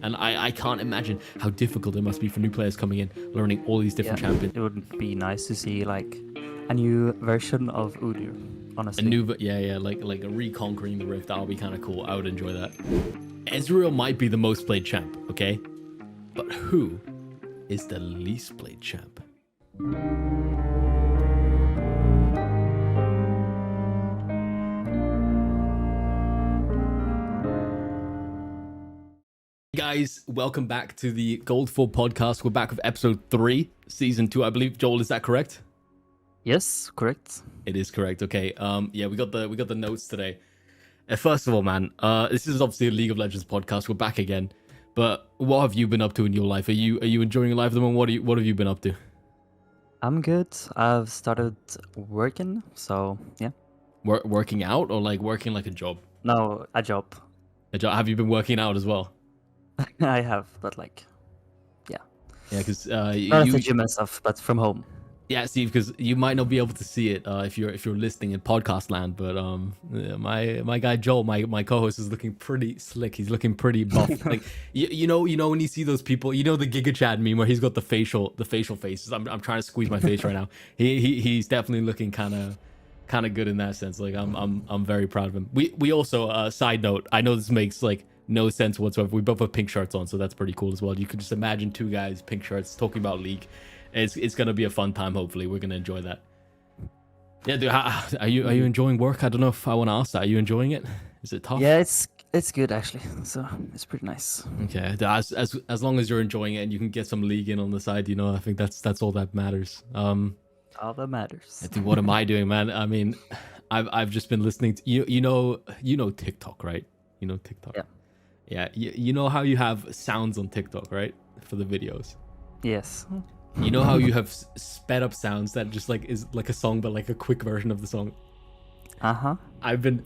And I can't imagine how difficult it must be for new players coming in, learning all these different champions. It would be nice to see like a new version of Udyr, honestly. A new, like a reconquering the Rift. That'll be kind of cool. I would enjoy that. Ezreal might be the most played champ, okay? But who is the least played champ? Guys, welcome back to the Goldfall podcast. We're back with episode 3, season 2, I believe. Joel, is that correct? Yes, correct. It is correct. Okay. Yeah, we got the notes today. First of all, man, this is obviously a League of Legends podcast. We're back again. But what have you been up to in your life? Are you enjoying your life at the moment? What have you been up to? I'm good. I've started working, so yeah. Working out or like working like a job? No, a job. A job. Have you been working out as well? I have, but like, yeah. Yeah, because not at the gym and stuff, but from home. Yeah, Steve, because you might not be able to see it if you're listening in podcast land, but my guy Joel, my co-host, is looking pretty slick. He's looking pretty buff. Like you know when you see those people, you know the Giga Chad meme where he's got the facial faces. I'm trying to squeeze my face right now. He's definitely looking kind of good in that sense. Like I'm very proud of him. We also side note, I know this makes like no sense whatsoever. We both have pink shirts on, so that's pretty cool as well. You could just imagine two guys, pink shirts, talking about League. It's gonna be a fun time. Hopefully, we're gonna enjoy that. Yeah, dude, are you enjoying work? I don't know if I want to ask that. Are you enjoying it? Is it tough? Yeah, it's good actually. So it's pretty nice. Okay, as long as you're enjoying it and you can get some League in on the side, you know, I think that's all that matters. All that matters. I think, what am I doing, man? I mean, I've just been listening to you know TikTok, right? You know TikTok. Yeah. Yeah, you know how you have sounds on TikTok, right? For the videos. Yes. You know how you have sped up sounds that just like is like a song, but like a quick version of the song. I've been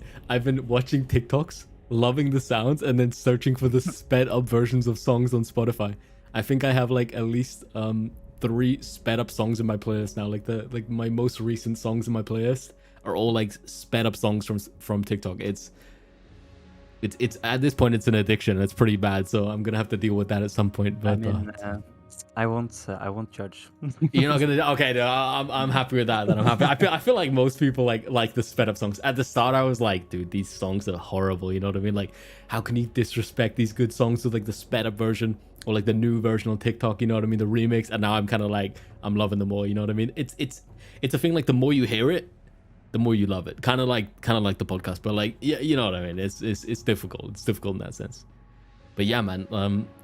watching TikToks, loving the sounds, and then searching for the sped up versions of songs on Spotify. I think I have like at least 3 sped up songs in my playlist now. Like my most recent songs in my playlist are all like sped up songs from TikTok. It's at this point it's an addiction and it's pretty bad, so I'm gonna have to deal with that at some point. But I won't judge. You're not gonna. Okay, no, I'm happy with that. Then I'm happy. I feel like most people like the sped up songs. At the start, I was like, dude, these songs are horrible. You know what I mean? Like, how can you disrespect these good songs with like the sped up version or like the new version on TikTok? You know what I mean? The remix. And now I'm kind of like, I'm loving them all. You know what I mean? It's a thing. Like the more you hear it, the more you love it. Kind of like the podcast. But like, yeah, you know what I mean? It's difficult. It's difficult in that sense. But yeah, man.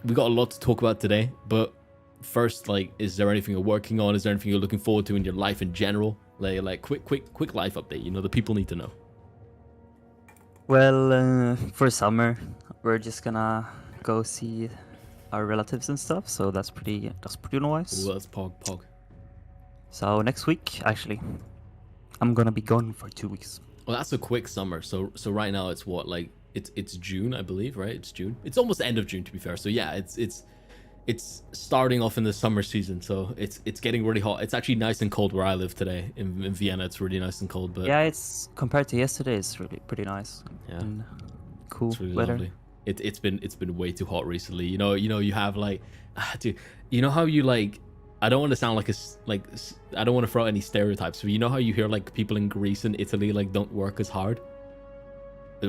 We got a lot to talk about today. But first, like, is there anything you're working on? Is there anything you're looking forward to in your life in general? Like quick life update. You know, the people need to know. Well, for summer, we're just gonna go see our relatives and stuff. So that's pretty nice. Ooh, that's pog. So next week, actually, I'm gonna be gone for 2 weeks. Well, that's a quick summer. So right now it's what, like it's June, I believe, right? It's June. It's almost the end of June, to be fair. So yeah, it's starting off in the summer season, so it's getting really hot. It's actually nice and cold where I live today in Vienna. It's really nice and cold, but yeah, it's compared to yesterday, it's really pretty nice. Yeah, and cool it's really weather. Lovely. It's been way too hot recently. You know you have like, dude, you know how you like. I don't want to sound like I don't want to throw out any stereotypes, but you know how you hear like people in Greece and Italy like don't work as hard.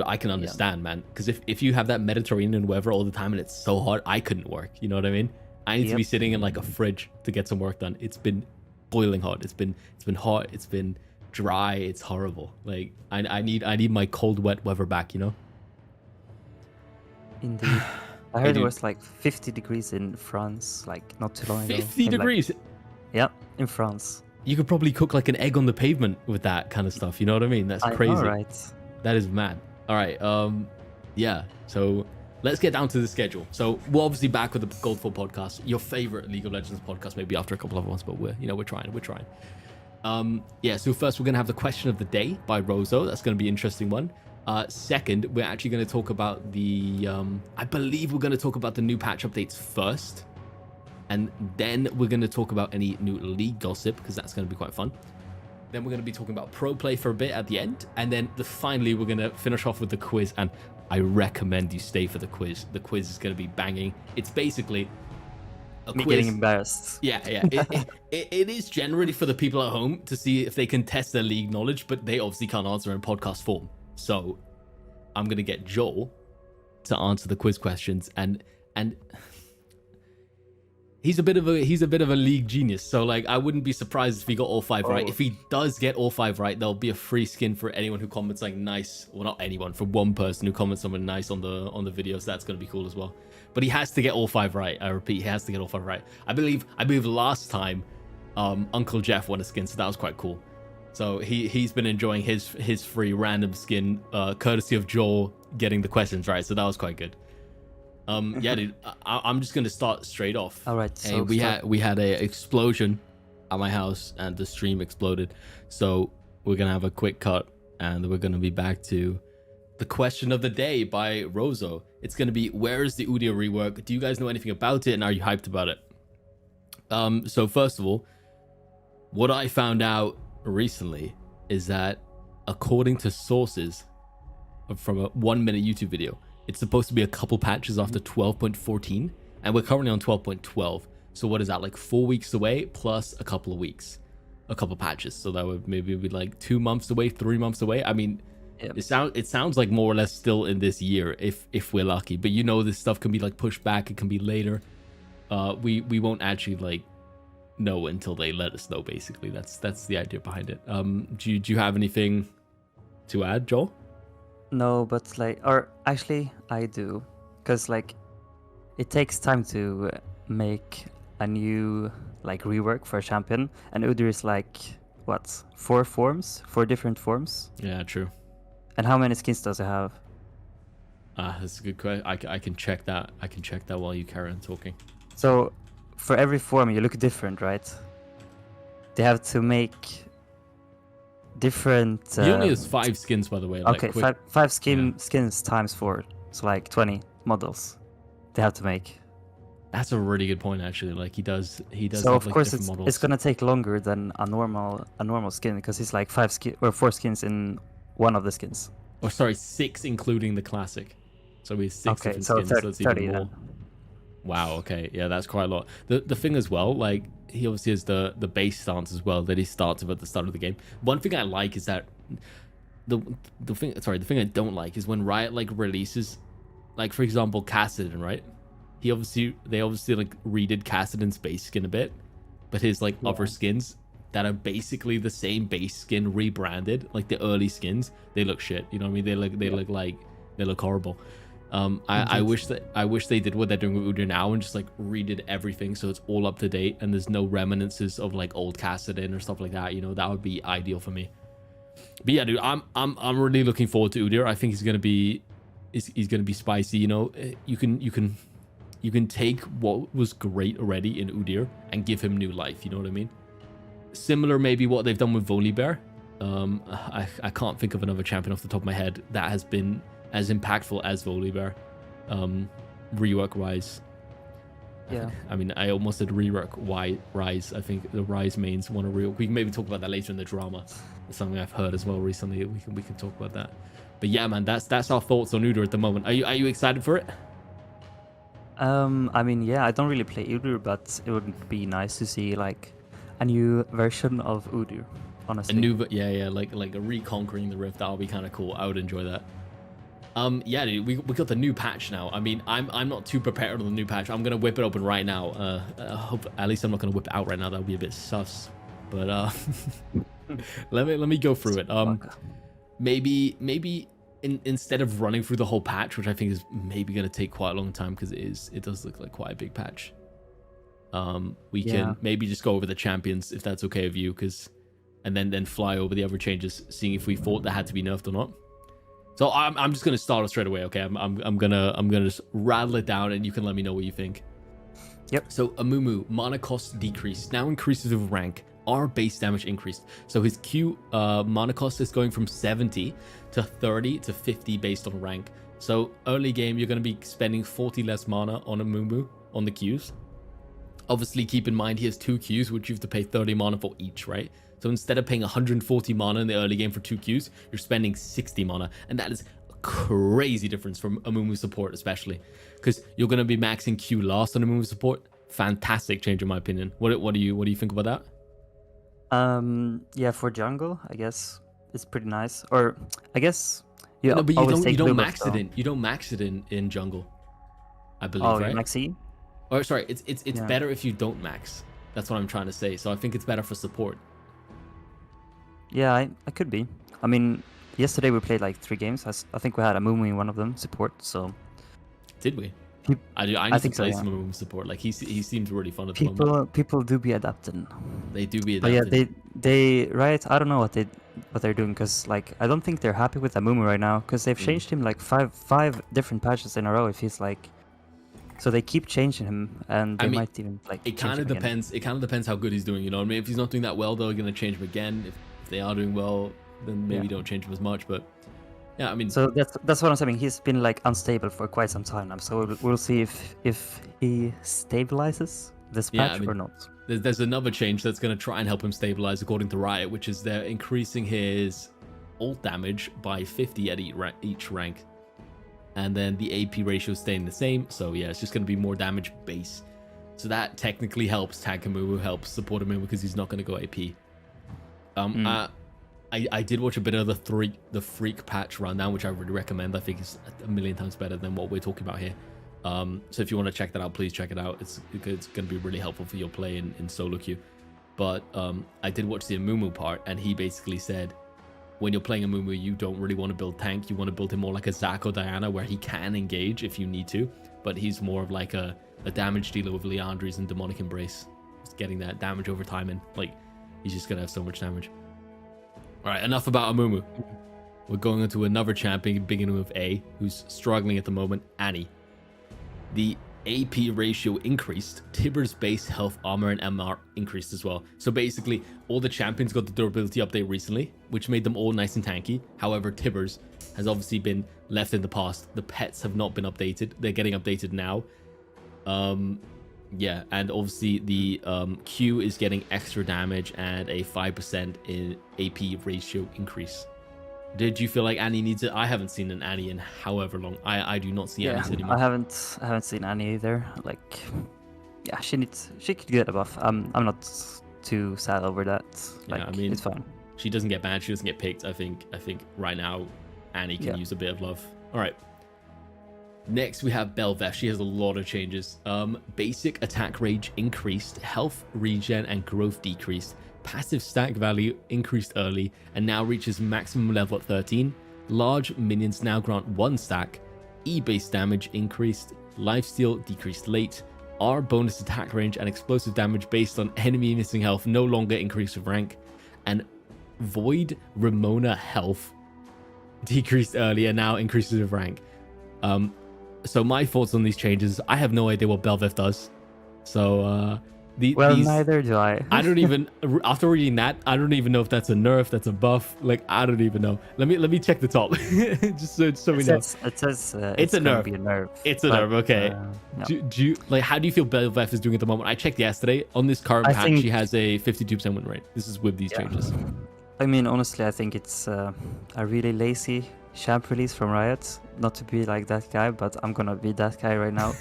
I can understand, man, because if you have that Mediterranean weather all the time and it's so hot, I couldn't work. You know what I mean? I need to be sitting in like a fridge to get some work done. It's been boiling hot. It's been hot. It's been dry. It's horrible. Like I need my cold, wet weather back. You know? Indeed. I heard it was like 50 degrees in France, like not too long ago. 50 degrees? Yeah, in France. You could probably cook like an egg on the pavement with that kind of stuff. You know what I mean? That's crazy. All right. That is mad. All right. Yeah. So let's get down to the schedule. So we're obviously back with the Goldfall podcast, your favorite League of Legends podcast, maybe after a couple of ones, but we're trying. Yeah. So first, we're gonna have the question of the day by Rozo. That's gonna be an interesting one. Second, we're actually going to talk about the, I believe we're going to talk about the new patch updates first. And then we're going to talk about any new league gossip, because that's going to be quite fun. Then we're going to be talking about pro play for a bit at the end. And then finally, we're going to finish off with the quiz. And I recommend you stay for the quiz. The quiz is going to be banging. It's basically a Me quiz. getting embarrassed. Yeah. It is generally for the people at home to see if they can test their League knowledge, but they obviously can't answer in podcast form. So I'm going to get Joel to answer the quiz questions, and he's a bit of a League genius. So like, I wouldn't be surprised if he got all 5 right. If he does get all 5 right, there'll be a free skin for anyone who comments like nice. Well, not anyone, for one person who comments something nice on the video. So that's going to be cool as well. But he has to get all 5 right. I repeat, he has to get all 5 right. I believe last time Uncle Jeff won a skin, so that was quite cool. So he's been enjoying his free random skin, courtesy of Joel getting the questions right. So that was quite good. Yeah, dude, I'm just gonna start straight off. All right. So we had a explosion at my house, and the stream exploded. So we're gonna have a quick cut, and we're gonna be back to the question of the day by Rozo. It's gonna be, where is the Udyr rework? Do you guys know anything about it, and are you hyped about it? So first of all, what I found out recently is that, according to sources from a 1-minute YouTube video, it's supposed to be a couple patches after 12.14, and we're currently on 12.12. So what is that, like 4 weeks away plus a couple of weeks, a couple patches? So that would maybe be like 2 months away, 3 months away. I mean, it sounds like more or less still in this year if we're lucky. But you know, this stuff can be like pushed back. It can be later. We won't actually like know until they let us know. Basically, that's the idea behind it. Do you have anything to add, Joel? No, but like, or actually I do, because like it takes time to make a new like rework for a champion, and Udyr is like what, 4 different forms? Yeah, true. And how many skins does it have? That's a good question. I can check that. I can check that while you carry on talking. So for every form you look different, right? They have to make different. He only has 5 skins, by the way. Okay, five skins times 4, so like 20 models they have to make. That's a really good point, actually. Like he does. So have, of like, course models. it's gonna take longer than a normal skin, because it's like 4 skins in one of the skins. Or sorry, 6 including the classic. So we have 6 different skins. 30, so it's even 30 more. then. Wow. Okay. Yeah, that's quite a lot. The thing as well, like he obviously has the base stance as well that he starts with at the start of the game. One thing I like is that the thing I don't like is when Riot like releases, like for example Kassadin, right? They obviously like redid Kassadin's base skin a bit, but his like other skins that are basically the same base skin rebranded, like the early skins, they look shit. You know what I mean? They look horrible. I wish they did what they're doing with Udyr now and just like redid everything so it's all up to date and there's no reminiscences of like old Kassadin or stuff like that. You know, that would be ideal for me. But yeah, dude, I'm really looking forward to Udyr. I think he's gonna be spicy. You know, you can take what was great already in Udyr and give him new life. You know what I mean? Similar maybe what they've done with Volibear. I can't think of another champion off the top of my head that has been as impactful as Volibear, rework wise. Yeah. I mean, I almost said rework Rise. I think the Rise mains want to rework. We can maybe talk about that later in the drama. It's something I've heard as well recently. We can talk about that. But yeah, man, that's our thoughts on Udyr at the moment. Are you excited for it? I mean, yeah, I don't really play Udyr, but it would be nice to see like a new version of Udyr. Honestly, like a reconquering the rift. That would be kind of cool. I would enjoy that. Yeah, dude, we got the new patch now. I mean, I'm not too prepared on the new patch. I'm gonna whip it open right now. I hope at least I'm not gonna whip it out right now. That would be a bit sus. But let me go through it. Maybe instead of running through the whole patch, which I think is maybe gonna take quite a long time because it does look like quite a big patch. We can maybe just go over the champions if that's okay with you, and then fly over the other changes, seeing if we thought that had to be nerfed or not. So I'm just gonna start it straight away, okay? I'm gonna just rattle it down, and you can let me know what you think. Yep. So Amumu, mana cost decreased, now increases with rank. Our base damage increased. So his Q mana cost is going from 70 to 30 to 50 based on rank. So early game, you're gonna be spending 40 less mana on Amumu on the Qs. Obviously, keep in mind he has 2 Qs, which you have to pay 30 mana for each, right? So instead of paying 140 mana in the early game for 2 Qs, you're spending 60 mana, and that is crazy difference from Amumu support, especially because you're going to be maxing Q last on Amumu support. Fantastic change in my opinion. What do you think about that? Yeah, for jungle, I guess it's pretty nice. Or I guess you no, but you don't max it in. You don't max it in jungle, I believe, oh, right? maxi? Or sorry, it's better if you don't max. That's what I'm trying to say. So I think it's better for support. Yeah, I could be. I mean, yesterday we played like 3 games. I think we had a Mumu in one of them, support. So did we? I need to play some Mumu support. Like he seems really fun at the moment. People do be adapting. They do be adapting. But yeah, they right. I don't know what they're doing because like I don't think they're happy with Amumu right now because they've changed him like five different patches in a row. If he's like. So they keep changing him, and they might even like. It kind of depends. It kind of depends how good he's doing. You know what I mean? If he's not doing that well, they're gonna change him again. If they are doing well, then maybe don't change him as much. But yeah, I mean. So that's what I'm saying. He's been like unstable for quite some time now. So we'll see if he stabilizes this patch or not. There's another change that's gonna try and help him stabilize, according to Riot, which is they're increasing his ult damage by 50 at each rank. And then the AP ratio is staying the same. So yeah, it's just going to be more damage base. So that technically helps tank Amumu, helps support Amumu because he's not going to go AP. I did watch a bit of the Freak patch rundown, which I really recommend. I think it's a million times better than what we're talking about here. So if you want to check that out, please check it out. It's going to be really helpful for your play in solo queue. But I did watch the Amumu part, and he basically said, when you're playing Amumu, you don't really want to build tank. You want to build him more like a Zac or Diana, where he can engage if you need to, but he's more of like a damage dealer with Leandries and Demonic Embrace. Just getting that damage over time, and like he's just gonna have so much damage. All right, enough about Amumu. We're going into another champion, beginning with A, who's struggling at the moment, Annie. The AP ratio increased, Tibbers' base health, armor, and MR increased as well. So basically, all the champions got the durability update recently, which made them all nice and tanky. However, Tibbers has obviously been left in the past. The pets have not been updated. They're getting updated now. Yeah, and obviously the Q is getting extra damage and a 5% in AP ratio increase. Did you feel like Annie needs it? I haven't seen an Annie in however long. I do not see Annie anymore. I haven't seen Annie either. Like, yeah, she could get a buff. I'm not too sad over that. Like, yeah, I mean, it's fine. She doesn't get banned. She doesn't get picked. I think right now Annie can use a bit of love. All right. Next we have Bel'Veth. She has a lot of changes. Basic attack range increased, health regen and growth decreased. Passive stack value increased early and now reaches maximum level at 13. Large minions now grant 1 stack. E-base damage increased. Lifesteal decreased late. R bonus attack range and explosive damage based on enemy missing health no longer increased with rank. And Void Ramona health decreased early and now increases with rank. So my thoughts on these changes, I have no idea what Bel'Veth does. So neither do I. I don't even, after reading that, I don't even know if that's a nerf, that's a buff. Like, I don't even know. Let me check the top. just so we know. It says it's a nerf. Be a nerf. It's a nerf. Okay. No. Do you like? How do you feel Bel'Veth is doing at the moment? I checked yesterday. On this current patch, she has a 52% win rate. This is with these changes. I mean, honestly, I think it's a really lazy champ release from Riot. Not to be like that guy, but I'm gonna be that guy right now.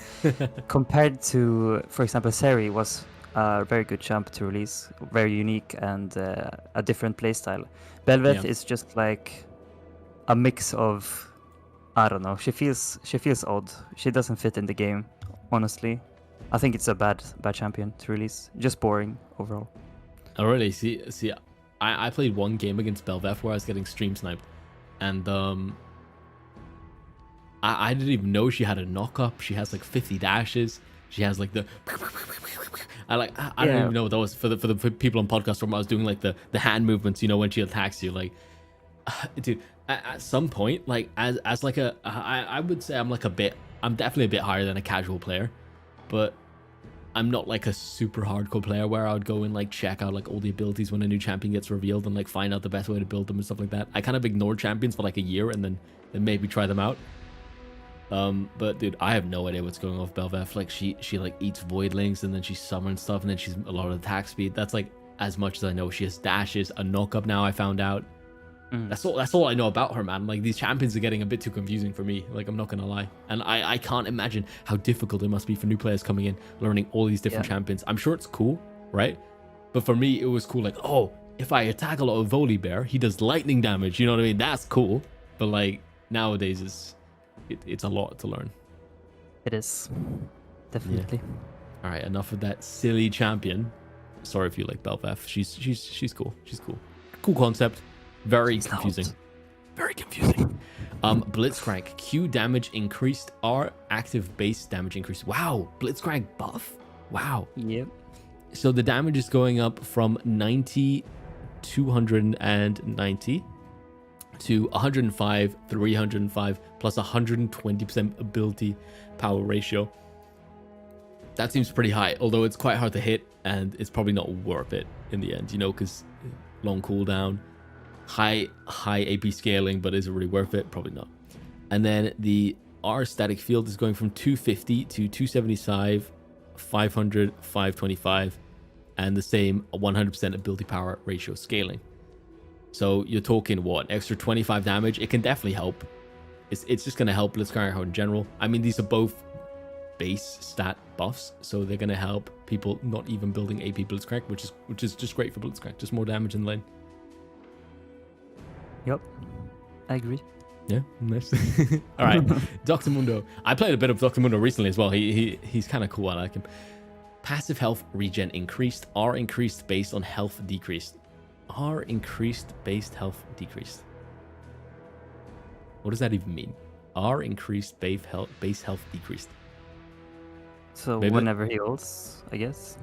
Compared to, for example, Seri was a very good champ to release, very unique and a different playstyle. Bel'Veth is just like a mix of, I don't know. She feels odd. She doesn't fit in the game. Honestly, I think it's a bad champion to release. Just boring overall. Oh really? See, I played one game against Bel'Veth where I was getting stream sniped, and I didn't even know she had a knock up. She has like 50 dashes. She has like the I don't even know what that was for the people on podcast room. I was doing like the hand movements, you know, when she attacks you. Like, dude, at some point, like as like I would say I'm definitely a bit higher than a casual player, but I'm not like a super hardcore player where I would go and like check out like all the abilities when a new champion gets revealed and like find out the best way to build them and stuff like that. I kind of ignored champions for like a year and then maybe try them out. But dude, I have no idea what's going on with Bel'Veth. Like she like eats Void Links and then she summons stuff and then she's a lot of attack speed. That's like as much as I know. She has dashes, a knock up now I found out. That's all I know about her, man. Like, these champions are getting a bit too confusing for me. Like, I'm not gonna lie. And I can't imagine how difficult it must be for new players coming in, learning all these different champions. I'm sure it's cool, right? But for me, it was cool. Like, oh, if I attack a lot of Volibear, he does lightning damage. You know what I mean? That's cool. But like, nowadays, it's a lot to learn. It is. Definitely. Yeah. All right, enough of that silly champion. Sorry if you like Belveth. She's cool. She's cool. Cool concept. Very confusing. Very confusing. Blitzcrank. Q damage increased. R active base damage increased. Wow. Blitzcrank buff. Wow. Yep. So the damage is going up from 90, 290 to 105, 305 plus 120% ability power ratio. That seems pretty high, although it's quite hard to hit, and it's probably not worth it in the end, you know, because long cooldown, high AP scaling, but is it really worth it? Probably not. And then the R static field is going from 250 to 275, 500, 525, and the same 100% ability power ratio scaling. So you're talking what, extra 25 damage? It can definitely help. It's just going to help Blitzcrank out in general. I mean, these are both base stat buffs, so they're going to help people not even building AP Blitzcrank, which is just great for Blitzcrank. Just more damage in lane. Yep, I agree. Yeah, nice. All right, Dr. Mundo. I played a bit of Dr. Mundo recently as well. He's kind of cool. I like him. Passive health regen increased. R increased based on health decreased. R increased based health decreased. What does that even mean? R increased base health decreased. So maybe whenever he ults, I guess.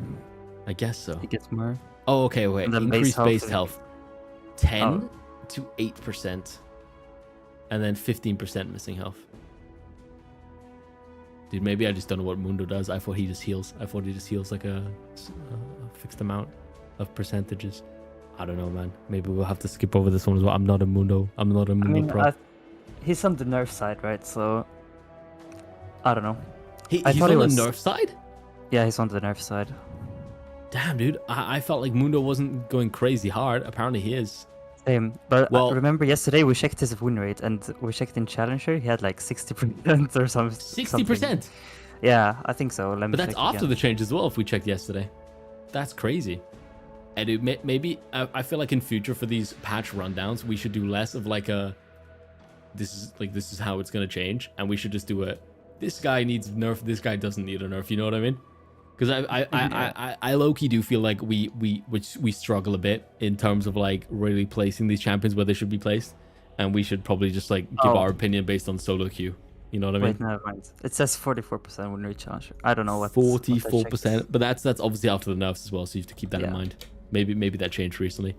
I guess so. He gets more. Oh, okay. Wait. Increased base health. 10 to 8%. And then 15% missing health. Dude, maybe I just don't know what Mundo does. I thought he just heals. I thought he just heals like a fixed amount of percentages. I don't know, man. Maybe we'll have to skip over this one as well. I'm not a Mundo pro. He's on the nerf side, right? So I don't know. He's on the nerf side? Yeah, he's on the nerf side. Damn, dude. I felt like Mundo wasn't going crazy hard. Apparently he is. Same. But I remember yesterday we checked his win rate, and we checked in Challenger. He had like 60% or something. 60%? Yeah, I think so. But that's after the change as well, if we checked yesterday. That's crazy. And maybe I feel like in future for these patch rundowns, we should do less of like this is how it's going to change. And we should just do this guy needs nerf, this guy doesn't need a nerf. You know what I mean? Because I low-key do feel like we struggle a bit in terms of like really placing these champions where they should be placed, and we should probably just like give our opinion based on solo queue. You know what I mean? Wait, never mind. It says 44% win rate challenge. I don't know what 44%, but that's obviously after the nerfs as well, so you have to keep that in mind. Maybe that changed recently.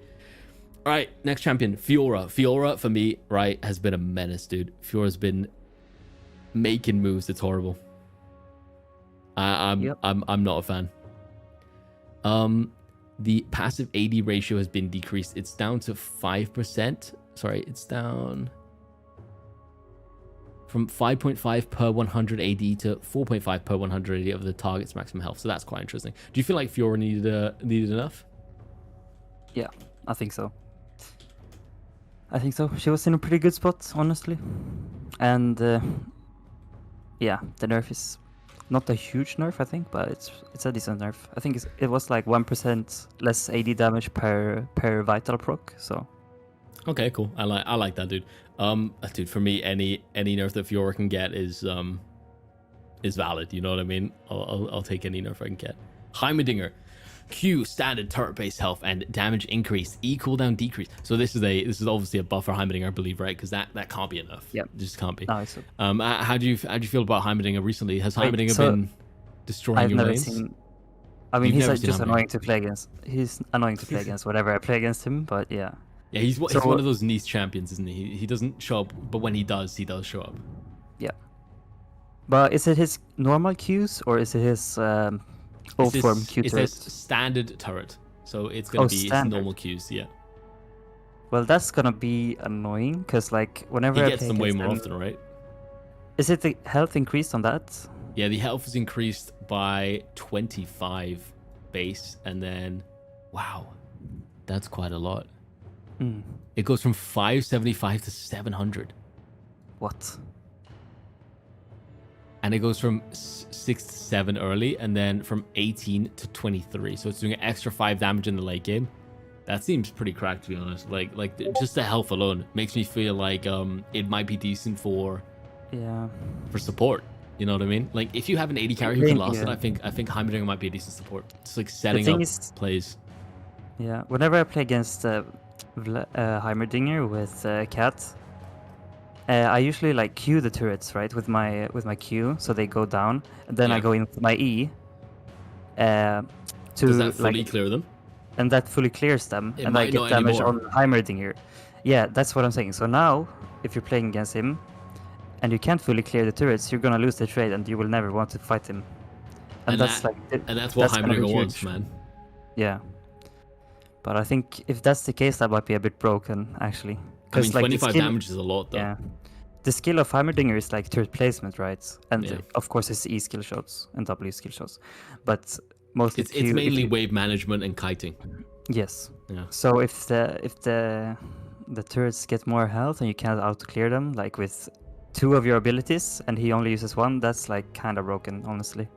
All right, next champion, Fiora. Fiora for me, right, has been a menace, dude. Fiora's been making moves. It's horrible. I'm not a fan. The passive AD ratio has been decreased. It's down to 5%. Sorry, it's down from 5.5 per 100 AD to 4.5 per 100 AD of the target's maximum health. So that's quite interesting. Do you feel like Fiora needed enough? Yeah, I think so. She was in a pretty good spot, honestly. And yeah, the nerf is not a huge nerf, I think, but it's a decent nerf. I think it was like 1% less AD damage per vital proc. So okay, cool. I like that, dude. Dude, for me, any nerf that Fiora can get is valid. You know what I mean? I'll take any nerf I can get. Heimerdinger. Q standard turret base health and damage increase. E cooldown decrease. So this is obviously a buff for Heimerdinger, I believe, right? Because that can't be enough. Yeah, just can't be. No, how do you feel about Heimerdinger recently? Has Heimerdinger been destroying your lanes? I mean, he's just annoying to play against. He's annoying to play against whenever I play against him. But yeah. Yeah, he's one of those niche champions, isn't he? He doesn't show up, but when he does show up. Yeah. But is it his normal Qs or is it his old form Q turret? It's a standard turret, so it's gonna be his normal Qs. Yeah. Well, that's gonna be annoying because like whenever he gets them way more often, right? Is it the health increased on that? Yeah, the health is increased by 25 base, and then wow, that's quite a lot. It goes from 575 to 700. What? And it goes from 6 to 7 early, and then from 18 to 23. So it's doing an extra 5 damage in the late game. That seems pretty cracked, to be honest. Like just the health alone makes me feel like it might be decent for support. You know what I mean? Like if you have an 80 carry who can last it, I think Heimerdinger might be a decent support. Just like setting up plays. Yeah, whenever I play against Heimerdinger with Cat, I usually like Q the turrets, right, with my Q, so they go down, and then I go in with my E. To Does that fully clear them? And that fully clears them, and I get damage on Heimerdinger. Yeah, that's what I'm saying. So now, if you're playing against him, and you can't fully clear the turrets, you're gonna lose the trade, and you will never want to fight him. And that's what Heimerdinger wants, man. Yeah. But I think if that's the case, that might be a bit broken, actually. I mean, 25 damage is a lot, though. Yeah. The skill of Heimerdinger is like turret placement, right? And of course, it's E skill shots and W skill shots. But mostly it's mainly wave management and kiting. Yes. Yeah. So if the turrets get more health and you can't auto clear them, like with 2 of your abilities, and he only uses 1, that's like kind of broken, honestly.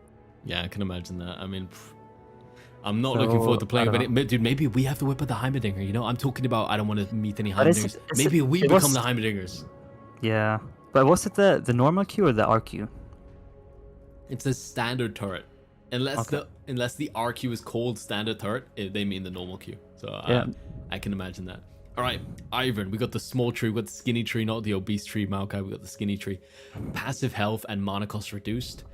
Yeah, I can imagine that. I mean, I'm not looking forward to playing with it. Dude, maybe we have to whip at the Heimerdinger, you know? I'm talking about I don't want to meet any Heimerdingers. Maybe we become the Heimerdingers. Yeah. But was it the normal Q or the RQ? It's a standard turret. Unless the RQ is called standard turret, they mean the normal Q. So I can imagine that. All right, Ivan, we got the small tree, we got the skinny tree, not the obese tree. Maokai, we got the skinny tree. Passive health and mana cost reduced.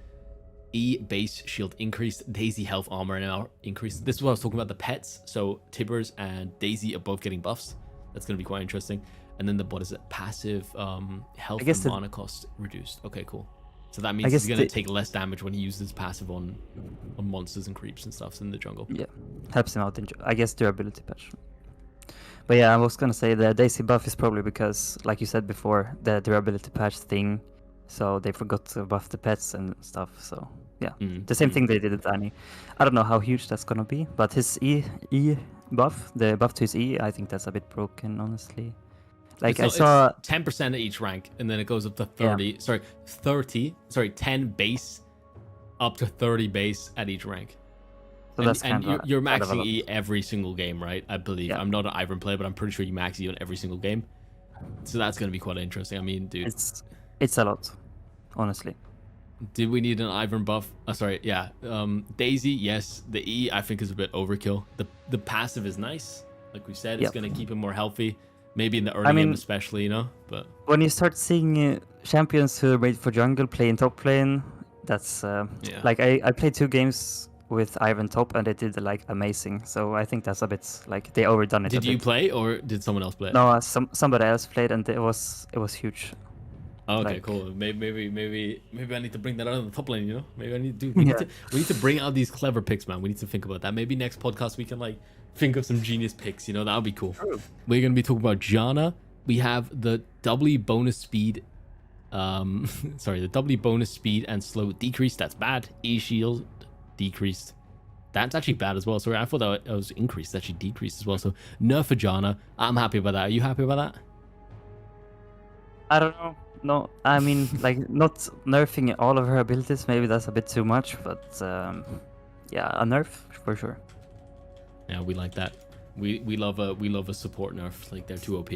E base shield increased. Daisy health armor now increased. This is what I was talking about, the pets. So Tibbers and Daisy are both getting buffs. That's going to be quite interesting. And then what is it? Passive health and mana cost reduced. Okay, cool. So that means he's going to take less damage when he uses passive on monsters and creeps and stuff in the jungle. Yeah, helps him out in, I guess, durability patch. But yeah, I was going to say the Daisy buff is probably because, like you said before, the durability patch thing. So they forgot to buff the pets and stuff. So yeah, the same thing they did with Annie. I don't know how huge that's going to be, but his E buff, the buff to his E, I think that's a bit broken, honestly. Like I saw 10% at each rank, and then it goes up to 30. Yeah. 10 base, up to 30 base at each rank. So you're maxing E every single game, right? I believe. Yeah. I'm not an Ivern player, but I'm pretty sure you max E on every single game. So that's going to be quite interesting. I mean, dude, it's a lot, honestly. Did we need an Ivern buff? Daisy, yes. The E, I think, is a bit overkill. The passive is nice, like we said. It's going to keep him more healthy. Maybe in the early game especially, you know? But when you start seeing champions who are made for jungle play in top lane, that's like I played 2 games with Ivan top and they did like amazing. So I think that's a bit like they overdone it. Did you play or did someone else play it? No, somebody else played and it was huge. Oh, okay, cool. Maybe I need to bring that out of the top lane, you know? Maybe I need to we need to bring out these clever picks, man. We need to think about that. Maybe next podcast we can like think of some genius picks, you know? That would be cool. True. We're going to be talking about Janna. We have the doubly bonus speed the doubly bonus speed and slow decrease. That's bad. E shield decreased. That's actually bad as well. Sorry, I thought that was increased. That actually decreased as well. So nerf for Janna. I'm happy about that. Are you happy about that? I don't know. No, I mean, like, not nerfing all of her abilities. Maybe that's a bit too much, but yeah, a nerf for sure. Yeah, we like that. We love a support nerf. Like, they're too OP.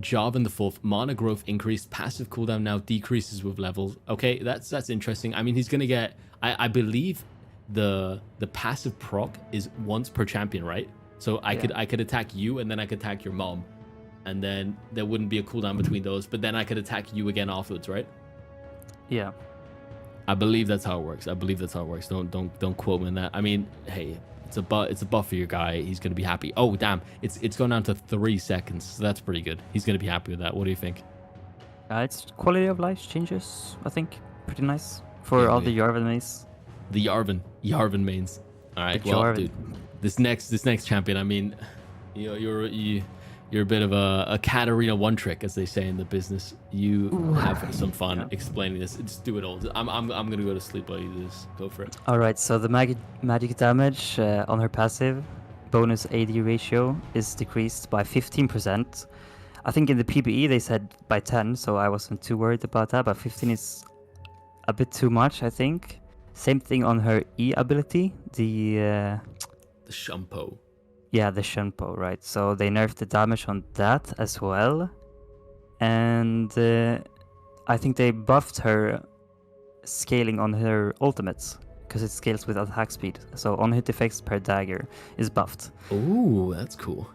Jarvan the fourth, mana growth increased, passive cooldown now decreases with levels. Okay, that's interesting. I mean, he's gonna get. I believe the passive proc is once per champion, right? So I could attack you and then I could attack your mom, and then there wouldn't be a cooldown between those. But then I could attack you again afterwards, right? Yeah. I believe that's how it works. Don't quote me on that. I mean, hey. It's a buff for your guy. He's gonna be happy. Oh damn! It's gone down to 3 seconds. So that's pretty good. He's gonna be happy with that. What do you think? It's quality of life changes. I think pretty nice for all the Jarvan mains. The Jarvan mains. All right, dude. This next champion. I mean, you're a bit of a Katarina one trick, as they say in the business. You have some fun explaining this. Just do it all. I'm gonna go to sleep while you do this. Go for it. All right. So the magic damage on her passive bonus AD ratio is decreased by 15%. I think in the PBE they said by 10, so I wasn't too worried about that, but 15 is a bit too much, I think. Same thing on her E ability, the Shampoo. Yeah, the Shenpo, right? So they nerfed the damage on that as well. And I think they buffed her scaling on her ultimates, because it scales with attack speed. So on-hit effects per dagger is buffed. Ooh, that's cool.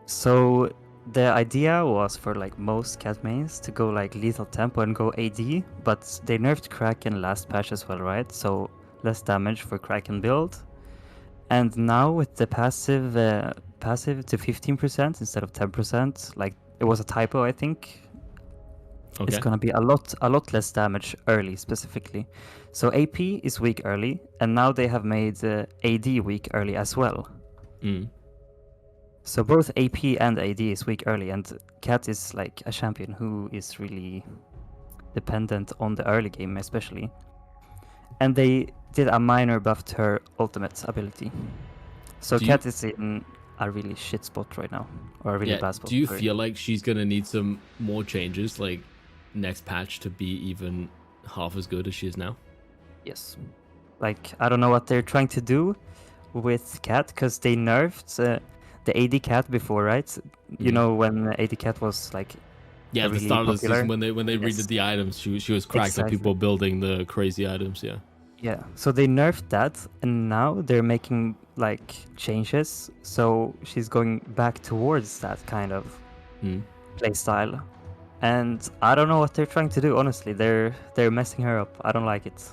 So the idea was for like most cat mains to go like lethal tempo and go AD, but they nerfed Kraken last patch as well, right? So less damage for Kraken build. And now with the passive to 15% instead of 10%, like it was a typo, I think. Okay. It's gonna be a lot less damage early specifically. So AP is weak early, and now they have made AD weak early as well. So both AP and AD is weak early, and Cat is like a champion who is really dependent on the early game especially. And they did a minor buff to her ultimate ability. So Cat is in a really shit spot right now, or a really bad spot. Do you feel like she's gonna need some more changes, like next patch, to be even half as good as she is now? Yes. Like, I don't know what they're trying to do with Cat, because they nerfed the AD Cat before, right? You know, when AD Cat was like at the start of the season when they redid the items, she was cracked at people building the crazy items. Yeah, so they nerfed that, and now they're making like changes, so she's going back towards that kind of play style. And I don't know what they're trying to do, honestly. They're messing her up. I don't like it.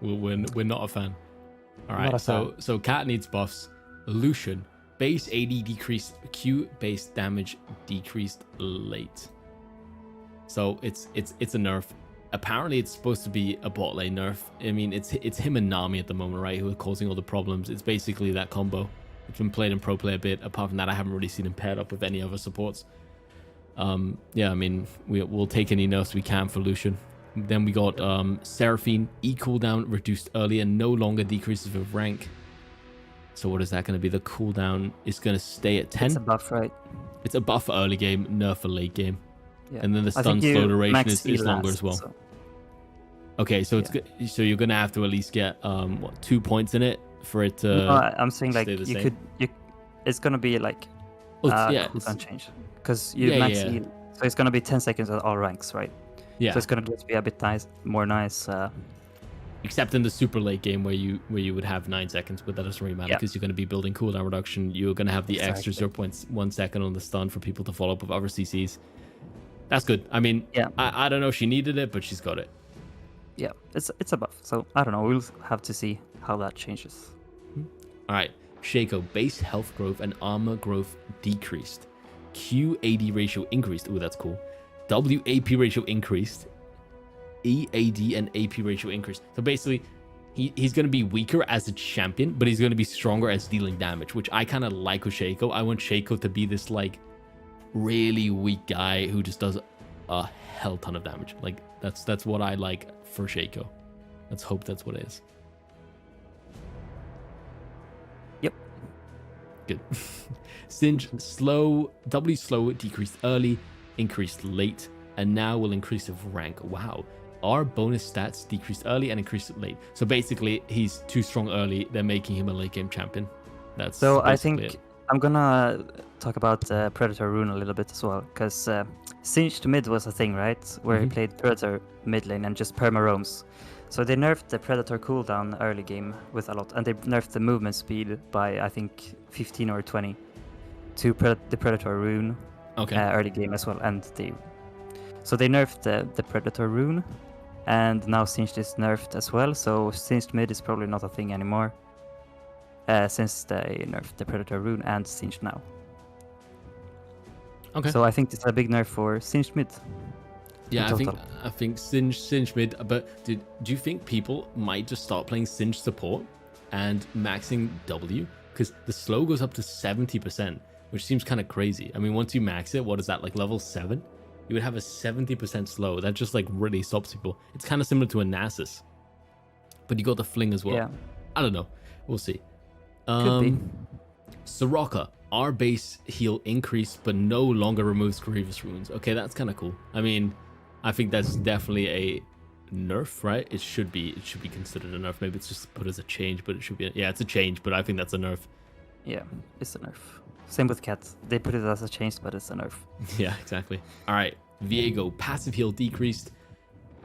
We're not a fan. All right, so Cat needs buffs. Lucian, base AD decreased, Q base damage decreased late. So it's a nerf. Apparently it's supposed to be a bot lane nerf. I mean, it's him and Nami at the moment, right, who are causing all the problems. It's basically that combo. It's been played in pro play a bit. Apart from that, I haven't really seen him paired up with any other supports. Yeah, I mean, we'll take any nerfs we can for Lucian. Then we got Seraphine, E cooldown reduced early and no longer decreases with rank. So what is that going to be? The cooldown is going to stay at 10. It's a buff, right? It's a buff for early game, nerf for late game. Yeah. And then the stun slow duration is longer as well. So. Okay, so it's good. So you're going to have to at least get 2 points in it for it to No, I'm saying like it's going to be like cooldown change. Because you max heal. So it's going to be 10 seconds at all ranks, right? Yeah. So it's going to just be a bit more nice. Except in the super late game where you would have 9 seconds, but that doesn't really matter because you're going to be building cooldown reduction. You're going to have the extra 0.1 second on the stun for people to follow up with other CCs. That's good. I mean, I don't know if she needed it, but she's got it. Yeah, it's a buff. So I don't know. We'll have to see how that changes. All right. Shaco, base health growth and armor growth decreased. QAD ratio increased. Ooh, that's cool. WAP ratio increased. EAD and AP ratio increased. So basically, he's going to be weaker as a champion, but he's going to be stronger as dealing damage, which I kind of like with Shaco. I want Shaco to be this like really weak guy who just does a hell ton of damage. Like that's what I like for Shaco. Let's hope that's what it is. Yep. Good. Singe slow, W slow decreased early, increased late, and now will increase with rank. Wow. Our bonus stats decreased early and increased late. So basically, he's too strong early. They're making him a late game champion. That's so I think I'm gonna talk about Predator Rune a little bit as well, because Singed mid was a thing, right? Where he played Predator mid lane and just perma roams. So they nerfed the Predator cooldown early game with a lot, and they nerfed the movement speed by I think 15 or 20 to the Predator Rune early game as well. And so they nerfed the Predator Rune, and now Singed is nerfed as well. So Singed mid is probably not a thing anymore, since they nerfed the Predator Rune and Singed now. Okay. So I think it's a big nerf for Singed mid. Yeah, I think Singed mid. But do you think people might just start playing Singed support and maxing W? Because the slow goes up to 70%, which seems kind of crazy. I mean, once you max it, what is that, like level 7? You would have a 70% slow. That just like really stops people. It's kind of similar to a Nasus, but you got the fling as well. Yeah. I don't know. We'll see. Could be. Soraka, our base heal increased, but no longer removes grievous wounds. Okay, that's kind of cool. I mean, I think that's definitely a nerf, right? It should be considered a nerf. Maybe it's just put as a change, but it should be. Yeah, it's a change, but I think that's a nerf. Yeah, it's a nerf. Same with Cat. They put it as a change, but it's a nerf. Yeah, exactly. All right, Viego, passive heal decreased.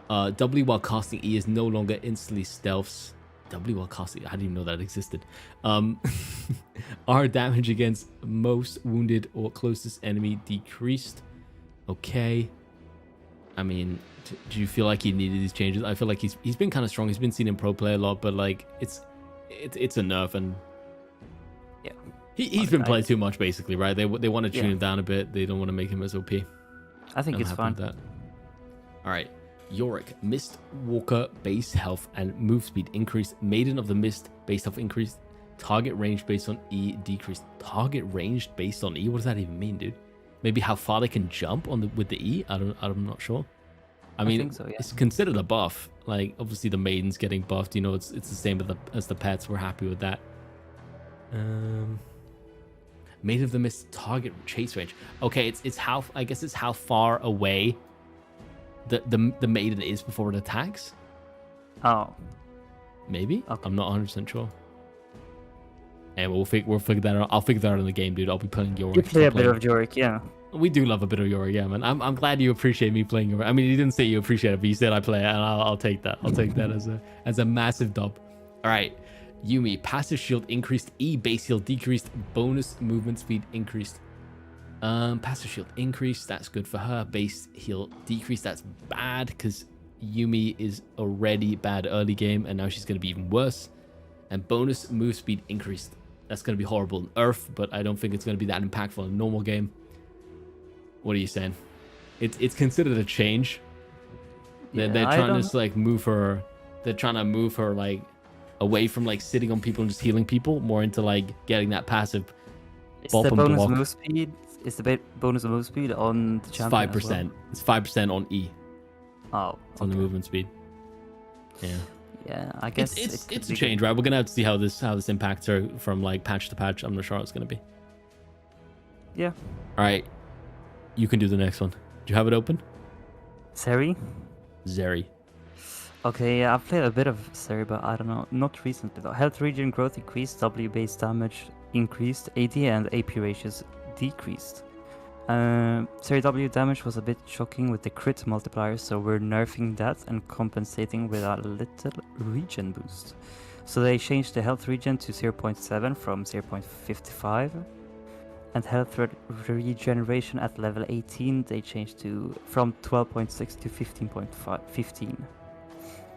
W while casting E is no longer instantly stealths. W while casting, I didn't even know that existed. Our damage against most wounded or closest enemy decreased. Okay. I mean, do you feel like he needed these changes? I feel like he's been kind of strong. He's been seen in pro play a lot, but like it's a nerf, and yeah, he's been played too much basically, right? They want to tune him down a bit. They don't want to make him as OP. I think it's fine. That. All right. Yorick, Mist Walker base health and move speed increased. Maiden of the Mist base health increased. Target range based on E decreased. Target range based on E? What does that even mean, dude? Maybe how far they can jump with the E? I'm not sure. I mean, think so, yeah. It's considered a buff. Like, obviously the Maiden's getting buffed. You know, it's the same as the pets. We're happy with that. Maiden of the Mist target chase range. Okay, it's how, I guess it's how far away the Maiden is before it attacks. Oh, maybe. Okay. I'm not 100% sure. And we'll figure that out. I'll figure that out in the game, dude. I'll be playing Yorick. You play a bit of Yorick, yeah. We do love a bit of Yorick, yeah, man. I'm glad you appreciate me playing Yorick. I mean, you didn't say you appreciate it, but you said I play it, and I'll take that. I'll take that as a massive dub. All right, Yuumi, passive shield increased. E base heal decreased. Bonus movement speed increased. Passive shield increased. That's good for her. Base heal decreased. That's bad because Yuumi is already bad early game, and now she's going to be even worse. And bonus move speed increased. That's going to be horrible in Earth, but I don't think it's going to be that impactful in a normal game. What are you saying? It's considered a change. They're trying to like move her. They're trying to move her like away from like sitting on people and just healing people, more into like getting that passive. It's the bonus move speed. Is the bonus move speed on the champion? It's 5%. It's 5% on E. Oh, it's on the movement speed. Yeah. Yeah, I guess it's a change, right? We're gonna have to see how this impacts her from like patch to patch. I'm not sure how it's gonna be. Yeah. All right. You can do the next one. Do you have it open? Zeri. Okay, yeah, I've played a bit of Zeri, but I don't know. Not recently though. Health regen growth increased. W base damage increased. AD and AP ratios decreased. Zeri W damage was a bit shocking with the crit multiplier, so we're nerfing that and compensating with a little regen boost. So they changed the health regen to 0.7 from 0.55, and health regeneration at level 18 they changed from 12.6 to 15.15.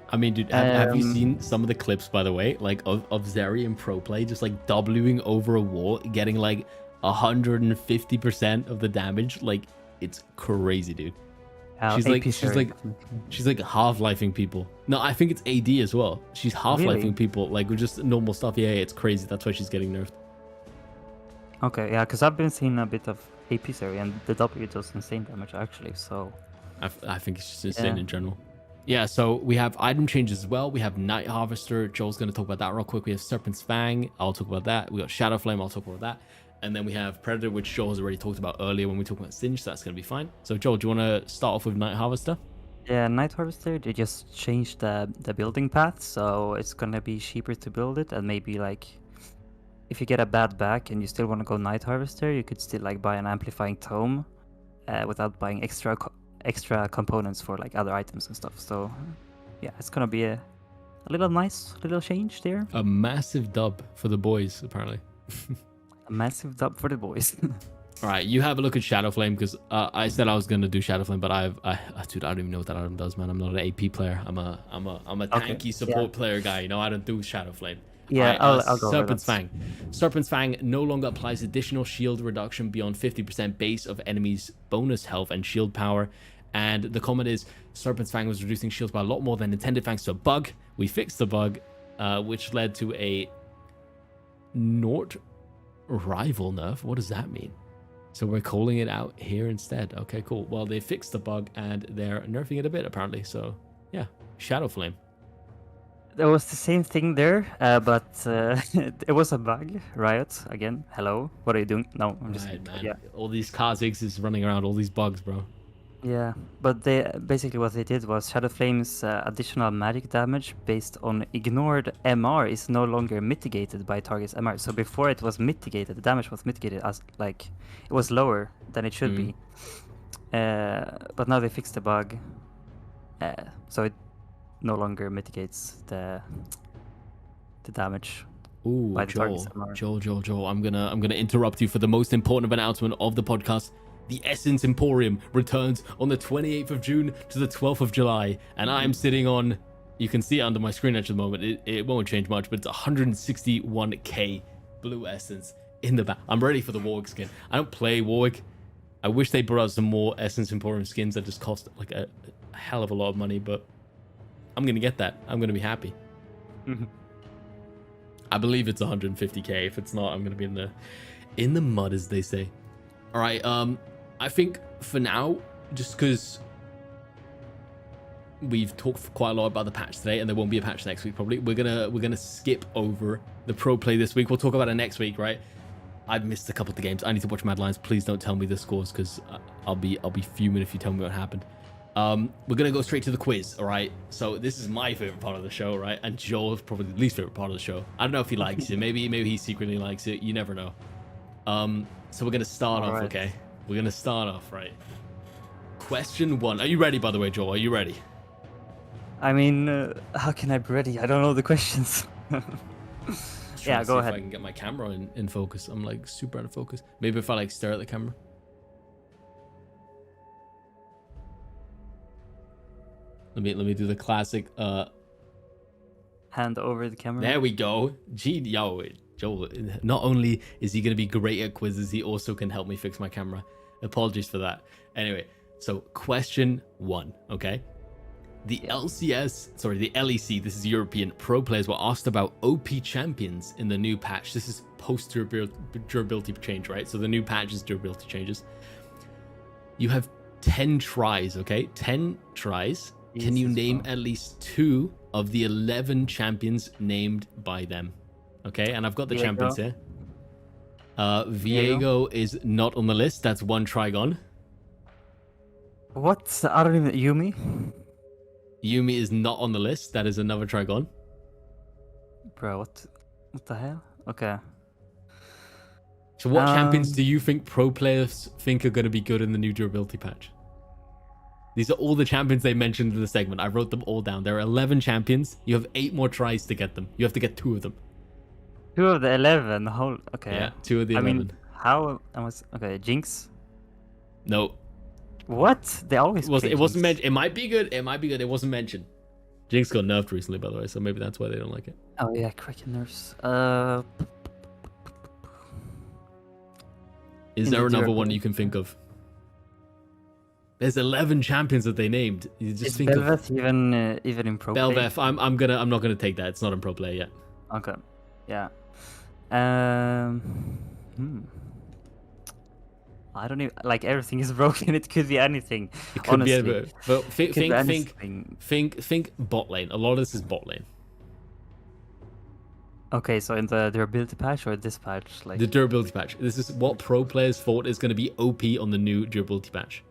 I mean, dude, have you seen some of the clips, by the way, like of Zeri in pro play, just like Wing over a wall, getting like 150% of the damage? Like, it's crazy, dude. She's like half-lifing people. No, I think it's AD as well. She's half-lifing people like with just normal stuff. Yeah, it's crazy. That's why she's getting nerfed. Okay, yeah, because I've been seeing a bit of AP Zeri, and the W does insane damage actually. So I think it's just insane in general. Yeah, so we have item changes as well. We have Night Harvester. Joel's going to talk about that real quick. We have Serpent's Fang. I'll talk about that. We got Shadow Flame. I'll talk about that. And then we have Predator, which Joel has already talked about earlier when we talked about Singe, so that's going to be fine. So Joel, do you want to start off with Night Harvester? Yeah, Night Harvester, they just changed the building path, so it's going to be cheaper to build it, and maybe like if you get a bad back and you still want to go Night Harvester, you could still like buy an amplifying tome without buying extra components for like other items and stuff. So yeah, it's going to be a nice little change there. A massive dub for the boys, apparently. A massive dub for the boys. All right, you have a look at Shadow Flame, because I said I was gonna do Shadow Flame, but dude, I don't even know what that item does, man. I'm not an AP player. I'm a tanky support player guy. You know, I don't do Shadow Flame. Yeah, right, I'll go Serpent's Fang. Serpent's Fang no longer applies additional shield reduction beyond 50% base of enemies' bonus health and shield power. And the comment is, Serpent's Fang was reducing shields by a lot more than intended thanks to a bug. We fixed the bug, which led to a Nort rival nerf. What does that mean? So we're calling it out here instead. Okay, cool. Well, they fixed the bug and they're nerfing it a bit apparently. So yeah, Shadow Flame. There was the same thing there, but it was a bug. Riot again. Hello, what are you doing? No, I'm just Right, man. yeah. All these Kha'Zix is running around, all these bugs, bro. Yeah, but they basically what they did was Shadow Flame's additional magic damage based on ignored MR is no longer mitigated by target's MR. So before it was mitigated, the damage was mitigated as like it was lower than it should be. But now they fixed the bug, so it no longer mitigates the damage. Ooh, by the target's MR. Joel, I'm gonna interrupt you for the most important announcement of the podcast. The Essence Emporium returns on the 28th of June to the 12th of July, and I'm sitting on, you can see it under my screen at the moment, it won't change much, but it's 161k blue Essence in the back. I'm ready for the Warwick skin. I don't play Warwick. I wish they brought out some more Essence Emporium skins that just cost like a hell of a lot of money, but I'm gonna get that. I'm gonna be happy. I believe it's 150k. If it's not, I'm gonna be in the mud, as they say. All right. I think for now, just because we've talked quite a lot about the patch today, and there won't be a patch next week probably, we're gonna skip over the pro play this week. We'll talk about it next week, right? I've missed a couple of the games. I need to watch Mad Lions. Please don't tell me the scores, because I'll be fuming if you tell me what happened. We're gonna go straight to the quiz. All right. So this is my favorite part of the show, right? And Joel's probably the least favorite part of the show. I don't know if he likes it. Maybe he secretly likes it. You never know. So we're gonna start off, okay? We're gonna start off, right? Question 1. Are you ready, by the way, Joel? Are you ready? I mean, how can I be ready? I don't know the questions. Yeah, go ahead. If I can get my camera in focus. I'm like super out of focus. Maybe if I like stare at the camera. Let me do the classic. Hand over the camera. There we go. Joel. Not only is he gonna be great at quizzes, he also can help me fix my camera. Apologies for that. Anyway, so question 1. Okay. The LEC, this is European, pro players were asked about OP champions in the new patch. This is post durability change, right? So the new patch is durability changes. You have 10 tries, okay? 10 tries. Can you name at least 2 of the 11 champions named by them? Okay, and I've got the champions here. Viego is not on the list. That's 1 try gone. What? I don't even... Yumi? Yumi is not on the list. That is another try gone. Bro, what the hell? Okay. So what champions do you think pro players think are going to be good in the new durability patch? These are all the champions they mentioned in the segment. I wrote them all down. There are 11 champions. You have 8 more tries to get them. You have to get 2 of them. 2 of the 11? Okay. Yeah, 2 of the 11. I mean, how... Okay, Jinx? No. What? They always it wasn't mentioned. It might be good. It It wasn't mentioned. Jinx got nerfed recently, by the way, so maybe that's why they don't like it. Oh yeah, Kraken nerfs. Is there another one you can think of? There's 11 champions that they named. You just think Bel'Veth even in pro play? Bel'Veth. I'm not gonna take that. It's not in pro play yet. Okay. Yeah. I don't even like everything is broken. It could be anything. It could honestly. be but think bot lane. A lot of this is bot lane. Okay, so in the durability patch or this patch, like the durability patch. This is what pro players thought is going to be OP on the new durability patch.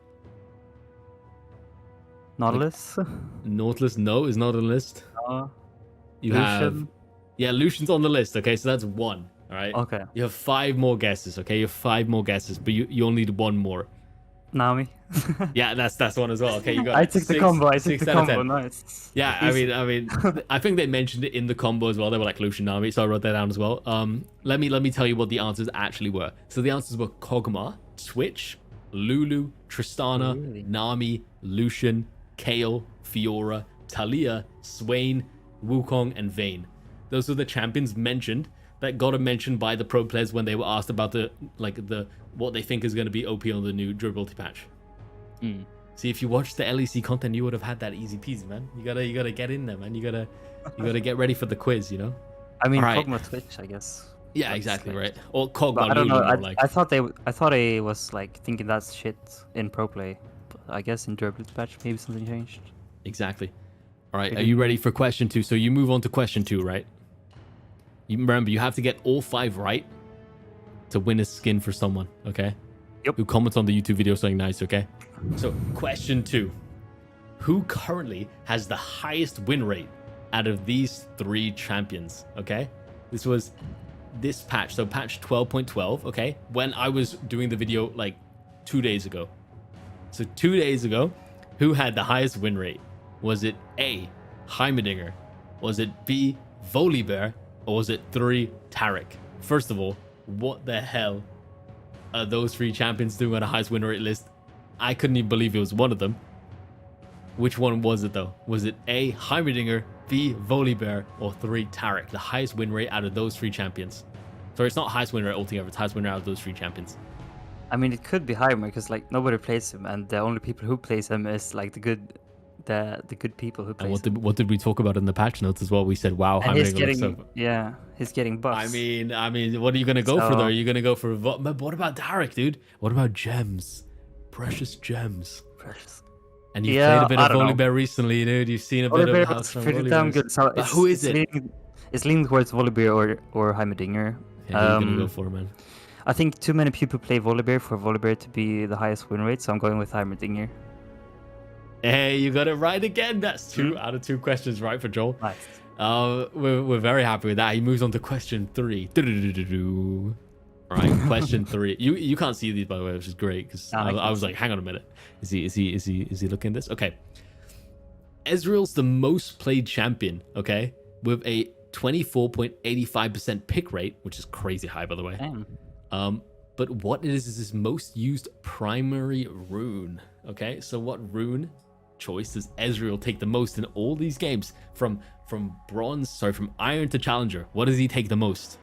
Nautilus. Nautilus, no, is not on the list. You Lucian. have Lucian's on the list. Okay, so that's 1. All right. Okay. You have 5 more guesses. Okay, you have 5 more guesses, but you only need 1 more. Nami. Yeah, that's one as well. Okay, you got. I took the combo. Nice. Yeah, I mean, I think they mentioned it in the combo as well. They were like Lucian, Nami, so I wrote that down as well. Let me tell you what the answers actually were. So the answers were Kog'Maw, Twitch, Lulu, Tristana, Nami, Lucian, Kayle, Fiora, Talia, Swain, Wukong, and Vayne. Those are the champions mentioned that got a mention by the pro players when they were asked about what they think is going to be OP on the new durability patch. See, if you watched the LEC content, you would have had that easy peasy, man. You gotta get in there, man. You gotta get ready for the quiz, you know. I mean, right. Kog'Maw Twitch, I guess. Yeah, that's exactly right. Or Kog'Maw. I don't know. I thought I was like thinking that's shit in pro play. But I guess in durability patch, maybe something changed. Exactly. All right, are you ready for question 2? So you move on to question 2, right? You remember, you have to get all 5 right to win a skin for someone, okay? Yep. Who comments on the YouTube video something nice, okay? So question 2. Who currently has the highest win rate out of these 3 champions, okay? This was this patch, so patch 12.12, okay? When I was doing the video like 2 days ago. So 2 days ago, who had the highest win rate? Was it A, Heimerdinger? Was it B, Volibear? Or was it 3, Tarek? First of all, what the hell are those 3 champions doing on a highest win rate list? I couldn't even believe it was one of them. Which one was it though? Was it A, Heimerdinger, B, Volibear, or 3, Tarek? The highest win rate out of those 3 champions. Sorry, it's not highest win rate altogether, it's highest win rate out of those 3 champions. I mean, it could be Heimer because like nobody plays him, and the only people who plays him is like the good people who play. And what did we talk about in the patch notes as well? We said, wow, and he's getting so... yeah, he's getting buffs. I mean, what are you gonna go for though? Are you gonna go for but what about Tarek, dude? What about gems? Precious gems. Precious. And you've played a bit of Volibear recently, dude. You've seen a bit of House of pretty damn good. So who is it? It's leaning towards Volibear or Heimerdinger. Yeah, who are you gonna go for, man? I think too many people play Volibear for Volibear to be the highest win rate, so I'm going with Heimerdinger. Hey, you got it right again. That's 2 out of 2 questions right for Joel. Nice. We're very happy with that. He moves on to question 3. All right, question 3. You can't see these by the way, which is great because I was like, hang on a minute. Is he looking at this? Okay. Ezreal's the most played champion, okay, with a 24.85% pick rate, which is crazy high by the way. Damn. But what is his most used primary rune? Okay, so what rune choice does Ezreal take the most in all these games? From iron to challenger, what does he take the most?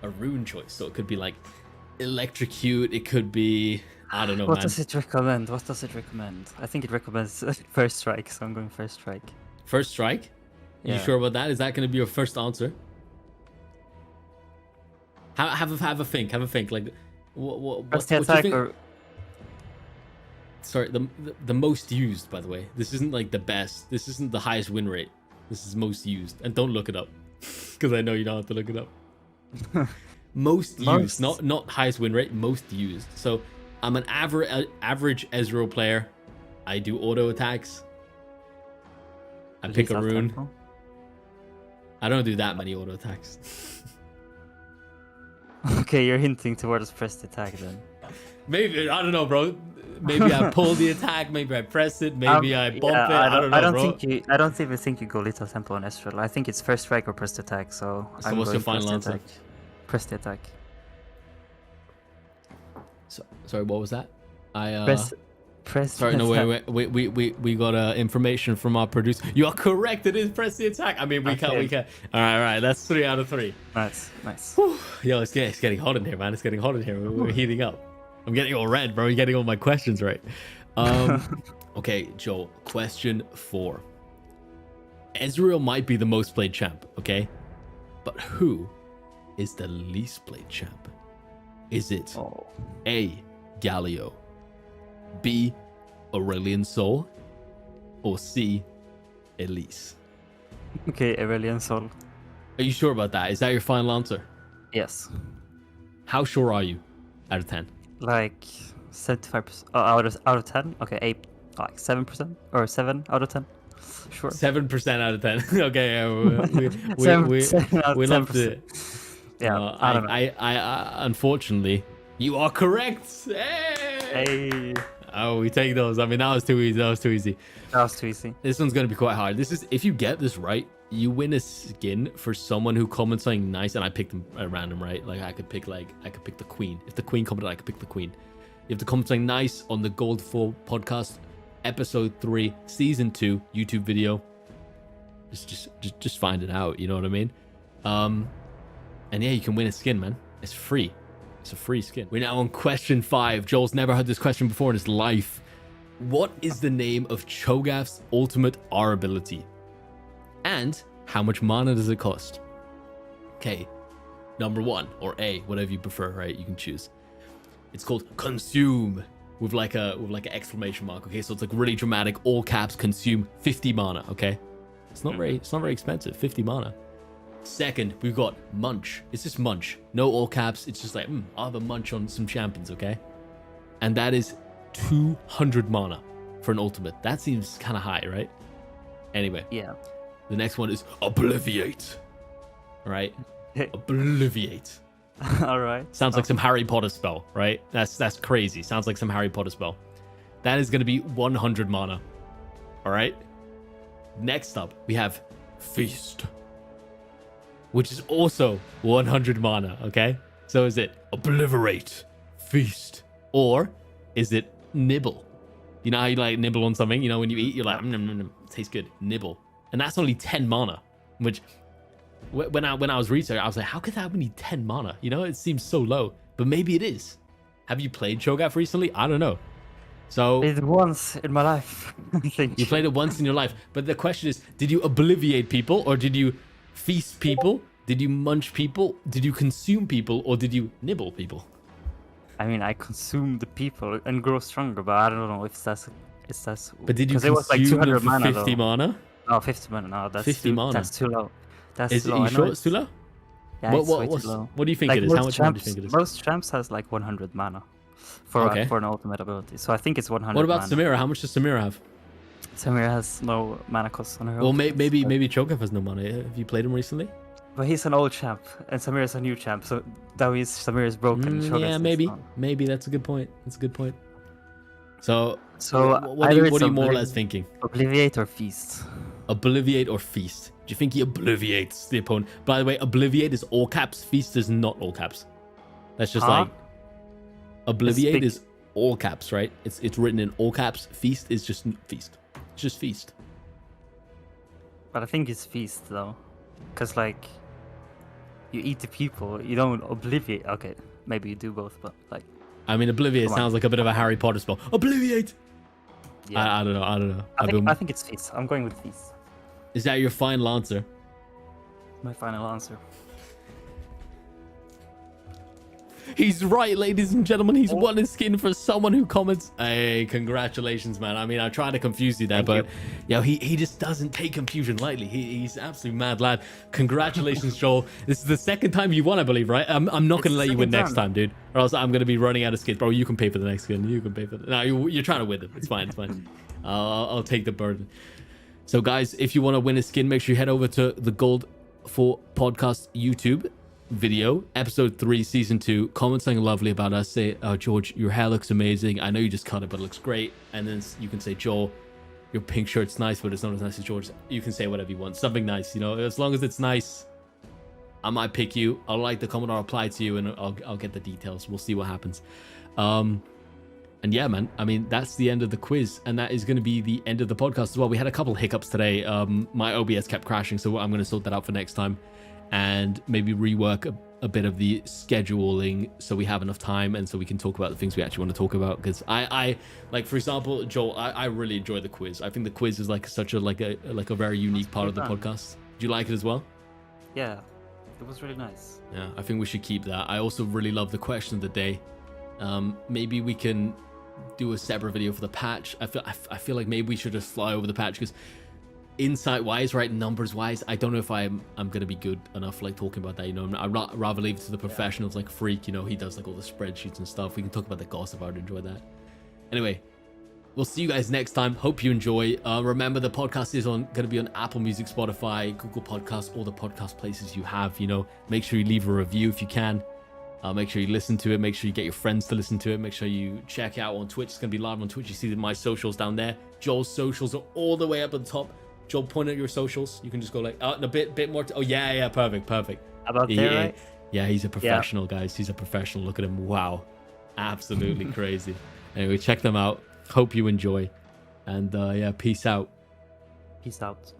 A rune choice. So it could be like electrocute, it could be, I don't know, What does it recommend? I think it recommends first strike, so I'm going first strike. First strike? Yeah. You sure about that? Is that going to be your first answer? Have a think. Like, what first attack or... Sorry, the most used, by the way. This isn't like the best. This isn't the highest win rate. This is most used. And don't look it up, because I know you don't have to look it up. Most used, not highest win rate. Most used. So I'm an average Ezreal player. I do auto attacks. I pick a rune. Tempo? I don't do that many auto attacks. Okay, you're hinting towards pressed attack then. Maybe, I don't know, bro. Maybe I pull the attack, maybe I press it, maybe I bump it. I don't know, bro. I don't even think you go Little Tempo on Ezreal. I think it's first strike or pressed attack. So I'm what's going your final pressed answer? attack. Pressed attack. So, sorry, what was that? Press. Sorry, no, wait. We got information from our producer. You are correct. It is press the attack. I mean, we can. All right. That's 3 out of 3. Nice. Whew. Yo, it's getting hot in here, man. It's getting hot in here. We're heating up. I'm getting all red, bro. You're getting all my questions right. Okay, Joel. Question 4. Ezreal might be the most played champ, okay? But who is the least played champ? Is it A, Galio, B, Aurelion Sol, or C, Elise? Okay, Aurelion Sol. Are you sure about that? Is that your final answer? Yes. How sure are you out of 10? Like 75% out of 10. Okay, 8, like 7% or 7 out of 10. Sure. 7% out of 10. Okay, yeah, we love it. Yeah, I unfortunately, you are correct. Hey. Oh, we take those. I mean, that was too easy. That was too easy. This one's gonna be quite hard. This is, if you get this right, you win a skin for someone who comments something nice, and I picked them at random, right? Like I could pick the queen. If the queen commented, I could pick the queen. You have to comment something nice on the Gold 4 podcast, episode 3, season 2 YouTube video. Just find it out. You know what I mean? And yeah, you can win a skin, man. It's free. It's a free skin. We're now on question 5. Joel's never heard this question before in his life. What is the name of Cho'Gath's ultimate R ability? And how much mana does it cost? Okay, number 1, or A, whatever you prefer, right? You can choose. It's called Consume, with like an exclamation mark. Okay, so it's like really dramatic. All caps, consume 50 mana. Okay, it's not very expensive. 50 mana. Second, we've got munch. It's just munch. No all caps. It's just like I'll have a munch on some champions. Okay, and that is 200 mana for an ultimate. That seems kind of high, right? Anyway, Yeah. the next one is obliviate. Right, obliviate. All right. Sounds like some Harry Potter spell, right? That's crazy. Sounds like some Harry Potter spell. That is going to be 100 mana. All right. Next up, we have feast, which is also 100 mana. Okay. So is it obliterate, feast, or is it nibble? You know how you like nibble on something? You know when you eat, you're like, tastes good. Nibble, and that's only 10 mana. Which when I was researching, I was like, how could that only 10 mana? You know, it seems so low, but maybe it is. Have you played Cho'Gath recently? I don't know. So Played it once in my life. I think. you played it once in your life, but the question is, did you obliviate people, or did you feast people? Did you munch people? Did you consume people, or did you nibble people? I mean, I consume the people and grow stronger, but I don't know if that's. But did you 'cause it was like consume 200 them for mana, 50 though. mana? Oh, 50 mana. No, that's 50 mana. That's too low. That's Is too it, low. you I know sure it's too low? Yeah, it's way too low. What do you think Like it is? How much mana do you think it is? Most champs has like 100 mana for an ultimate ability. So I think it's 100. What about mana. Samira? How much does Samira have? Samira has no mana cost on her. Well, ultimate, maybe Cho'Gath has no mana. Have you played him recently? but he's an old champ, and Samira's a new champ. So that means Samira is broken. Shogun Yeah, is maybe. not. Maybe that's a good point. That's a good point. So what either are it's you more or less thinking? Obliviate or feast. Obliviate or feast? Do you think he obliviates the opponent? By the way, obliviate is all caps. Feast is not all caps. That's just like obliviate is all caps, right? It's written in all caps. Feast is just feast. It's just feast. But I think it's feast though, because like you eat the people, you don't obliviate. Okay, maybe you do both, but like. I mean, obliviate sounds like a bit of a Harry Potter spell. Obliviate. Yeah. I don't know. I think it's feast. I'm going with feast. Is that your final answer? My final answer. He's right, ladies and gentlemen. He's won his skin for someone who comments. Hey, congratulations, man. I mean, I tried to confuse you there, but he just doesn't take confusion lightly. He's an absolute mad lad. Congratulations, Joel. This is the second time you won, I believe, right? I'm not going to let you win next time, dude. Or else I'm going to be running out of skins. Bro, you can pay for the next skin. You can pay for it. No, you're trying to win them. It's fine. It's fine. I'll take the burden. So, guys, if you want to win a skin, make sure you head over to the Gold for Podcast YouTube video, episode 3, season 2. Comment something lovely about us. Say, George, your hair looks amazing. I know you just cut it, but it looks great. And then you can say, Joel, your pink shirt's nice, but it's not as nice as George. You can say whatever you want. Something nice, you know. As long as it's nice, I might pick you. I'll like the comment, I'll reply to you, and I'll get the details. We'll see what happens. And yeah, man, I mean, that's the end of the quiz, and that is going to be the end of the podcast as well. We had a couple hiccups today. My OBS kept crashing, so I'm going to sort that out for next time, and maybe rework a bit of the scheduling so we have enough time and so we can talk about the things we actually want to talk about. Because I like, for example, Joel, I really enjoy the quiz. I think the quiz is like such a very unique part of the podcast. Do you like it as well? Yeah, it was really nice. Yeah, I think we should keep that. I also really love the question of the day. Maybe we can do a separate video for the patch. I feel like maybe we should just fly over the patch, because insight wise, right, numbers wise, I don't know if I'm gonna be good enough like talking about that, you know. I'd rather leave it to the professionals like Freak, you know. He does like all the spreadsheets and stuff. We can talk about the gossip. I would enjoy that. Anyway, we'll see you guys next time. Hope you enjoy. Remember, the podcast is gonna be on Apple Music, Spotify, Google Podcasts, all the podcast places you have, you know. Make sure you leave a review if you can. Make sure you listen to it. Make sure you get your friends to listen to it. Make sure you check out on Twitch. It's going to be live on Twitch. You see my socials down there. Joel's socials are all the way up at the top. Joel, point at your socials. You can just go like, a bit more. Yeah, perfect. About there, right? Yeah, he's a professional, guys. He's a professional. Look at him. Wow. Absolutely crazy. Anyway, check them out. Hope you enjoy. And yeah, peace out. Peace out.